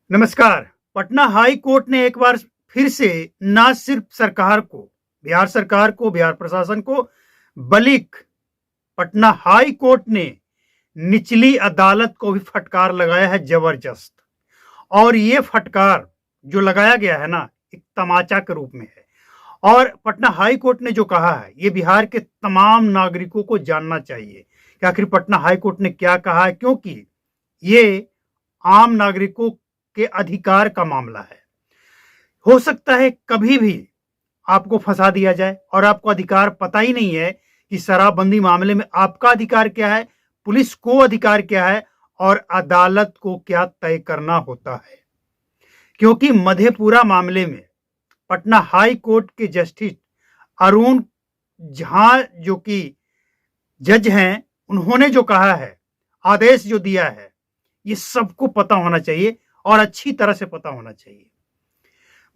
नमस्कार। Patna high court ने एक बार फिर से न सिर्फ सरकार को, बिहार प्रशासन को, बल्कि पटना हाई कोर्ट ने निचली अदालत को भी फटकार लगाया है जबरदस्त। और ये फटकार जो लगाया गया है ना, एक तमाचा के रूप में है। और पटना हाई कोर्ट ने जो कहा है, ये बिहार के तमाम नागरिकों को जानना चाहिए कि आखिर पटना हाई कोर्ट ने क्या कहा है, क्योंकि ये आम नागरिकों के अधिकार का मामला है। हो सकता है कभी भी आपको फंसा दिया जाए और आपको अधिकार पता ही नहीं है कि शराबबंदी मामले में आपका अधिकार क्या है, पुलिस को अधिकार क्या है और अदालत को क्या तय करना होता है। क्योंकि मधेपुरा मामले में पटना हाई कोर्ट के जस्टिस अरुण झा जो कि जज हैं, उन्होंने जो कहा है, आदेश जो दिया है, ये सबको पता होना चाहिए और अच्छी तरह से पता होना चाहिए।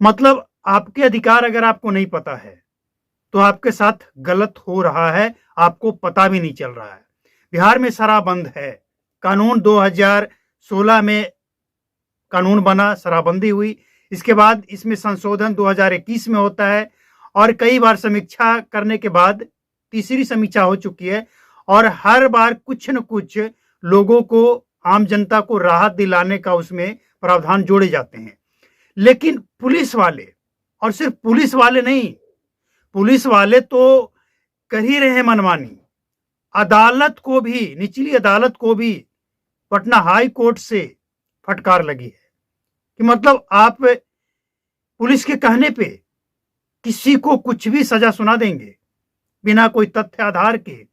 मतलब आपके अधिकार अगर आपको नहीं पता है तो आपके साथ गलत हो रहा है, आपको पता भी नहीं चल रहा है। बिहार में शराबबंद है। कानून 2016 में कानून बना, शराबबंदी हुई। इसके बाद इसमें संशोधन 2021 में होता है और कई बार समीक्षा करने के बाद तीसरी समीक्षा हो चुकी है और हर बार कुछ न कुछ लोगों को, आम जनता को राहत दिलाने का उसमें प्रावधान जोड़े जाते हैं। लेकिन पुलिस वाले, और सिर्फ पुलिस वाले नहीं, पुलिस वाले तो कर ही रहे हैं मनमानी। अदालत को भी, निचली अदालत को भी पटना हाई कोर्ट से फटकार लगी है कि मतलब आप पुलिस के कहने पे किसी को कुछ भी सजा सुना देंगे बिना कोई तथ्य आधार के।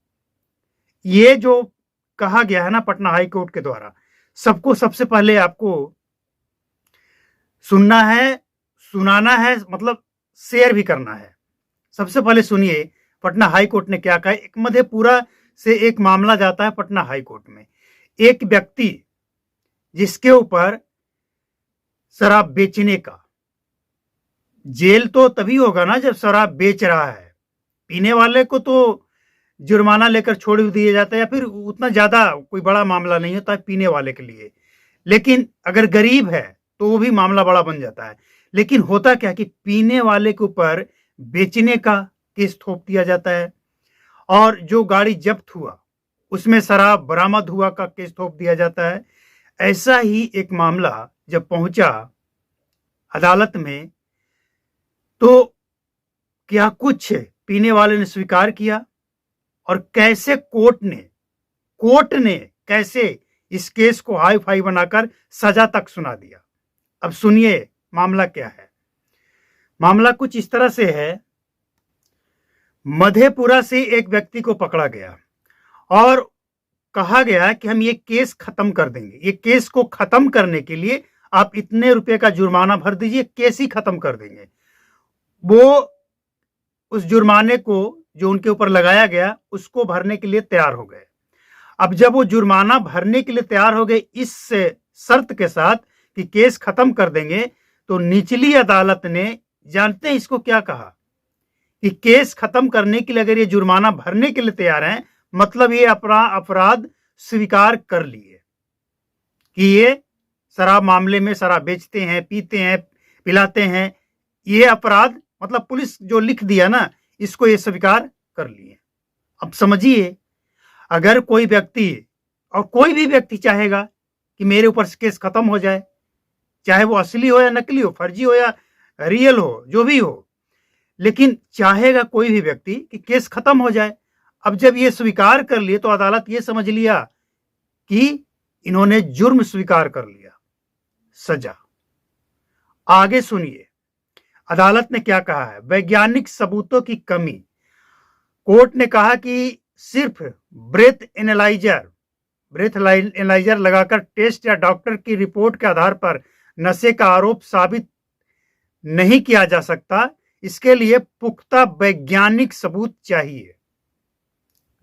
ये जो कहा गया है ना पटना हाई कोर्ट के द्वारा, सबको सबसे पहले आपको सुनना है, सुनाना है, मतलब शेयर भी करना है। सबसे पहले सुनिए पटना हाई कोर्ट ने क्या कहा। एक मधेपुरा से एक मामला जाता है पटना हाई कोर्ट में। एक व्यक्ति जिसके ऊपर शराब बेचने का, जेल तो तभी होगा ना जब शराब बेच रहा है। पीने वाले को तो जुर्माना लेकर छोड़ दिया जाता है या फिर उतना ज्यादा कोई बड़ा मामला नहीं होता है पीने वाले के लिए। लेकिन अगर गरीब है तो वो भी मामला बड़ा बन जाता है। लेकिन होता क्या कि पीने वाले के ऊपर बेचने का केस थोप दिया जाता है और जो गाड़ी जब्त हुआ उसमें शराब बरामद हुआ का केस थोप दिया जाता है। ऐसा ही एक मामला जब पहुंचा अदालत में तो क्या कुछ पीने वाले ने स्वीकार किया और कैसे कोर्ट ने कैसे इस केस को हाई फाई बनाकर सजा तक सुना दिया। अब सुनिए मामला क्या है। मामला कुछ इस तरह से है। मधेपुरा से एक व्यक्ति को पकड़ा गया और कहा गया कि हम ये केस खत्म कर देंगे। ये केस को खत्म करने के लिए आप इतने रुपए का जुर्माना भर दीजिए, केस ही खत्म कर देंगे। वो उस जुर्माने को जो उनके ऊपर लगाया गया उसको भरने के लिए तैयार हो गए। अब जब वो जुर्माना भरने के लिए तैयार हो गए इस शर्त के साथ कि केस खत्म कर देंगे, तो निचली अदालत ने, जानते हैं इसको क्या कहा, कि केस खत्म करने के लिए अगर ये जुर्माना भरने के लिए तैयार हैं, मतलब ये अपराध स्वीकार कर लिए कि ये शराब मामले में शराब बेचते हैं, पीते हैं, पिलाते हैं। ये अपराध, मतलब पुलिस जो लिख दिया ना, इसको ये स्वीकार कर लिए। अब समझिए, अगर कोई व्यक्ति, और कोई भी व्यक्ति चाहेगा कि मेरे ऊपर केस खत्म हो जाए, चाहे वो असली हो या नकली हो, फर्जी हो या रियल हो, जो भी हो, लेकिन चाहेगा कोई भी व्यक्ति कि केस खत्म हो जाए। अब जब ये स्वीकार कर लिए तो अदालत ये समझ लिया कि इन्होंने जुर्म स्वीकार कर लिया, सजा। आगे सुनिए अदालत ने क्या कहा है। वैज्ञानिक सबूतों की कमी। कोर्ट ने कहा कि सिर्फ ब्रेथ एनालाइजर लगाकर टेस्ट या डॉक्टर की रिपोर्ट के आधार पर नशे का आरोप साबित नहीं किया जा सकता। इसके लिए पुख्ता वैज्ञानिक सबूत चाहिए।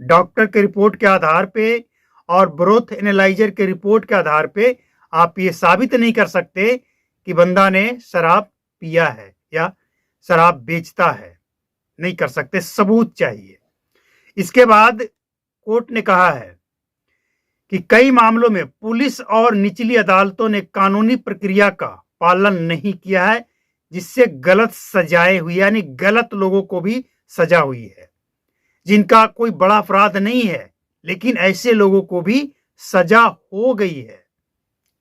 डॉक्टर के रिपोर्ट के आधार पे और ब्रेथ एनालाइजर के रिपोर्ट के आधार पे आप ये साबित नहीं कर सकते कि बंदा ने शराब पिया है या शराब बेचता है, नहीं कर सकते, सबूत चाहिए। इसके बाद कोर्ट ने कहा है कि कई मामलों में पुलिस और निचली अदालतों ने कानूनी प्रक्रिया का पालन नहीं किया है, जिससे गलत सजाएं हुई, यानी गलत लोगों को भी सजा हुई है, जिनका कोई बड़ा अपराध नहीं है, लेकिन ऐसे लोगों को भी सजा हो गई है।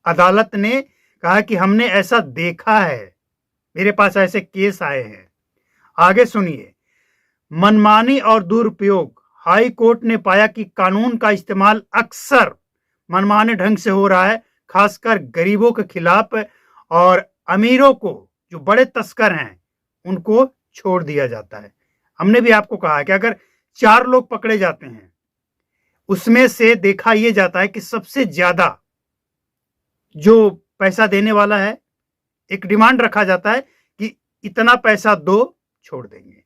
अदालत ने कहा कि हमने ऐसा देखा है, मेरे पास ऐसे केस आए हैं। आगे सुनिए। मनमानी और दुरुपयोग। हाई कोर्ट ने पाया कि कानून का इस्तेमाल अक्सर मनमाने ढंग से हो रहा है, खासकर गरीबों के खिलाफ, और अमीरों को, जो बड़े तस्कर हैं, उनको छोड़ दिया जाता है। हमने भी आपको कहा कि अगर 4 लोग पकड़े जाते हैं, उसमें से देखा यह जाता है कि सबसे ज्यादा जो पैसा देने वाला है, एक डिमांड रखा जाता है कि इतना पैसा दो, छोड़ देंगे।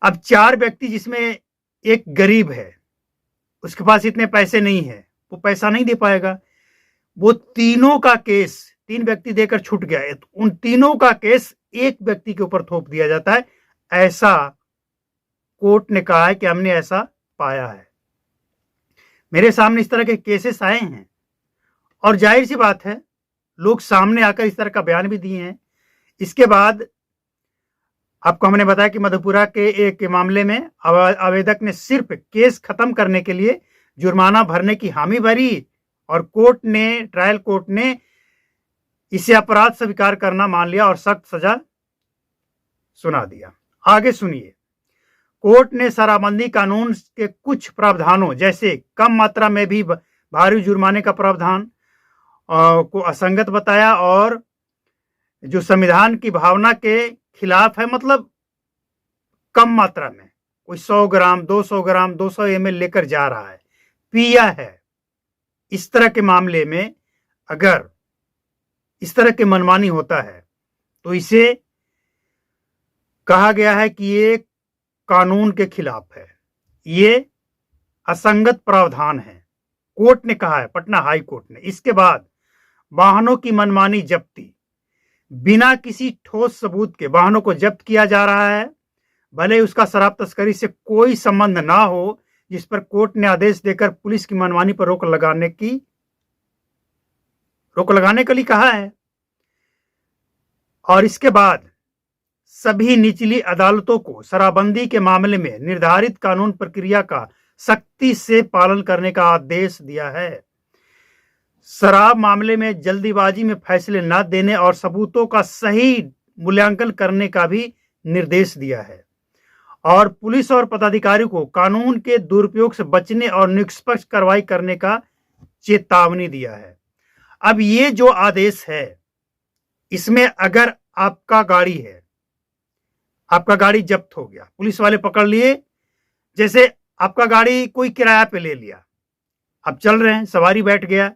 अब 4 व्यक्ति, जिसमें एक गरीब है, उसके पास इतने पैसे नहीं है, वो पैसा नहीं दे पाएगा। वो तीनों का केस 3 व्यक्ति देकर छूट गया है, तो उन तीनों का केस एक व्यक्ति के ऊपर थोप दिया जाता है। ऐसा कोर्ट ने कहा है कि हमने ऐसा पाया है। मेरे सामने इस तरह के केसेस आए हैं, और जाहिर सी बात है, लोग सामने आकर इस तरह का बयान भी दिए हैं। इसके बाद आपको हमने बताया कि मधेपुरा के एक मामले में आवेदक ने सिर्फ केस खत्म करने के लिए जुर्माना भरने की हामी भरी, और ट्रायल कोर्ट ने इसे अपराध स्वीकार करना मान लिया और सख्त सजा सुना दिया। आगे सुनिए। कोर्ट ने शराबबंदी कानून के कुछ प्रावधानों, जैसे कम मात्रा में भी भारी जुर्माने का प्रावधान को असंगत बताया, और जो संविधान की भावना के खिलाफ है, मतलब कम मात्रा में, कोई 100 ग्राम 200 ग्राम 200 ml लेकर जा रहा है, पिया है, इस तरह के मामले में अगर इस तरह के मनमानी होता है, तो इसे कहा गया है कि ये कानून के खिलाफ है, ये असंगत प्रावधान है, कोर्ट ने कहा है, पटना हाई कोर्ट ने। इसके बाद वाहनों की मनमानी जब्ती। बिना किसी ठोस सबूत के वाहनों को जब्त किया जा रहा है, भले उसका शराब तस्करी से कोई संबंध ना हो, जिस पर कोर्ट ने आदेश देकर पुलिस की मनमानी पर रोक लगाने के लिए कहा है। और इसके बाद सभी निचली अदालतों को शराबबंदी के मामले में निर्धारित कानून प्रक्रिया का सख्ती से पालन करने का आदेश दिया है। शराब मामले में जल्दीबाजी में फैसले न देने और सबूतों का सही मूल्यांकन करने का भी निर्देश दिया है, और पुलिस और पदाधिकारियों को कानून के दुरुपयोग से बचने और निष्पक्ष कार्रवाई करने का चेतावनी दिया है। अब ये जो आदेश है, इसमें अगर आपका गाड़ी है, आपका गाड़ी जब्त हो गया, पुलिस वाले पकड़ लिए, जैसे आपका गाड़ी कोई किराया पे ले लिया, आप चल रहे हैं, सवारी बैठ गया,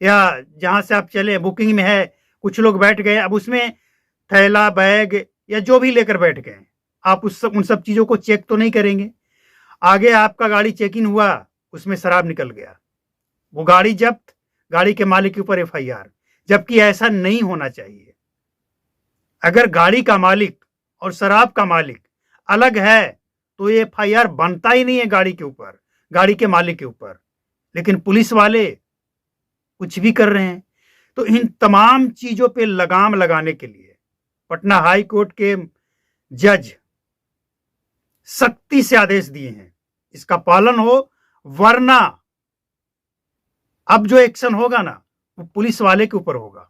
या जहां से आप चले बुकिंग में है, कुछ लोग बैठ गए, अब उसमें थैला, बैग या जो भी लेकर बैठ गए, आप उन सब चीजों को चेक तो नहीं करेंगे। आगे आपका गाड़ी चेकिंग हुआ, उसमें शराब निकल गया, वो गाड़ी जब्त, गाड़ी के मालिक के ऊपर FIR, जबकि ऐसा नहीं होना चाहिए। अगर गाड़ी का मालिक और शराब का मालिक अलग है, तो ये FIR बनता ही नहीं है गाड़ी के ऊपर, गाड़ी के मालिक के ऊपर, लेकिन पुलिस वाले कुछ भी कर रहे हैं। तो इन तमाम चीजों पे लगाम लगाने के लिए पटना हाई कोर्ट के जज सख्ती से आदेश दिए हैं, इसका पालन हो, वरना अब जो एक्शन होगा ना, वो पुलिस वाले के ऊपर होगा।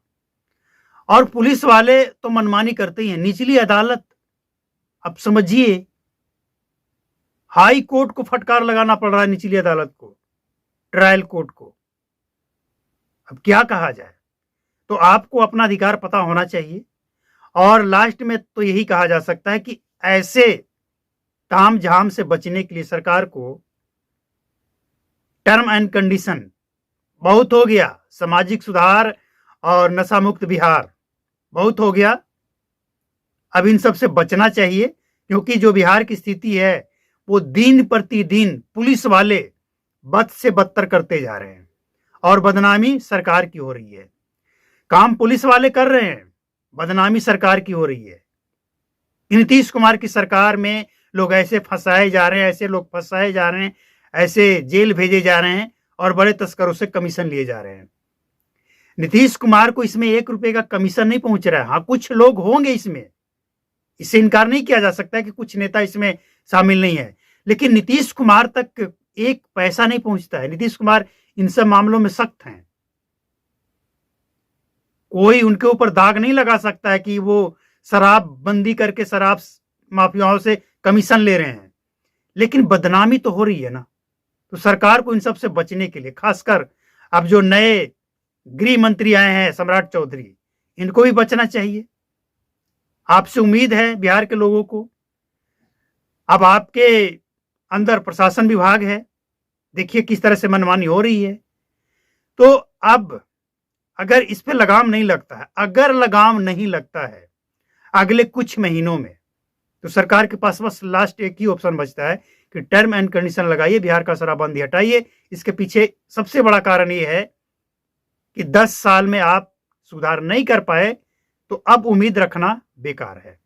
और पुलिस वाले तो मनमानी करते ही हैं। निचली अदालत, अब समझिए, हाई कोर्ट को फटकार लगाना पड़ रहा है, निचली अदालत को, ट्रायल कोर्ट को। अब क्या कहा जाए? तो आपको अपना अधिकार पता होना चाहिए, और लास्ट में तो यही कहा जा सकता है कि ऐसे ताम झाम से बचने के लिए सरकार को टर्म एंड कंडीशन, बहुत हो गया, सामाजिक सुधार और नशा मुक्त बिहार, बहुत हो गया, अब इन सब से बचना चाहिए, क्योंकि जो बिहार की स्थिति है, वो दिन प्रतिदिन पुलिस वाले बद से बदतर करते जा रहे हैं, और बदनामी सरकार की हो रही है। काम पुलिस वाले कर रहे हैं, बदनामी सरकार की हो रही है। नीतीश कुमार की सरकार में लोग ऐसे फंसाए जा रहे हैं, ऐसे लोग फंसाए जा रहे हैं, ऐसे जेल भेजे जा रहे हैं, और बड़े तस्करों से कमीशन लिए जा रहे हैं। नीतीश कुमार को इसमें 1 रुपए का कमीशन नहीं पहुंच रहा है। हाँ, कुछ लोग होंगे इसमें, इससे इनकार नहीं किया जा सकता कि कुछ नेता इसमें शामिल नहीं है, लेकिन नीतीश कुमार तक 1 पैसा नहीं पहुंचता है। नीतीश कुमार इन सब मामलों में सख्त हैं। कोई उनके ऊपर दाग नहीं लगा सकता है कि वो शराब बंदी करके शराब माफियाओं से कमीशन ले रहे हैं, लेकिन बदनामी तो हो रही है ना। तो सरकार को इन सब से बचने के लिए, खासकर अब जो नए गृह मंत्री आए हैं सम्राट चौधरी, इनको भी बचना चाहिए। आपसे उम्मीद है बिहार के लोगों को। अब आपके अंदर प्रशासन विभाग है, देखिए किस तरह से मनमानी हो रही है। तो अब अगर इस पे लगाम नहीं लगता है, अगर लगाम नहीं लगता है अगले कुछ महीनों में, तो सरकार के पास बस लास्ट एक ही ऑप्शन बचता है कि टर्म एंड कंडीशन लगाइए, बिहार का शराबबंदी हटाइए। इसके पीछे सबसे बड़ा कारण ये है कि 10 साल में आप सुधार नहीं कर पाए, तो अब उम्मीद रखना बेकार है।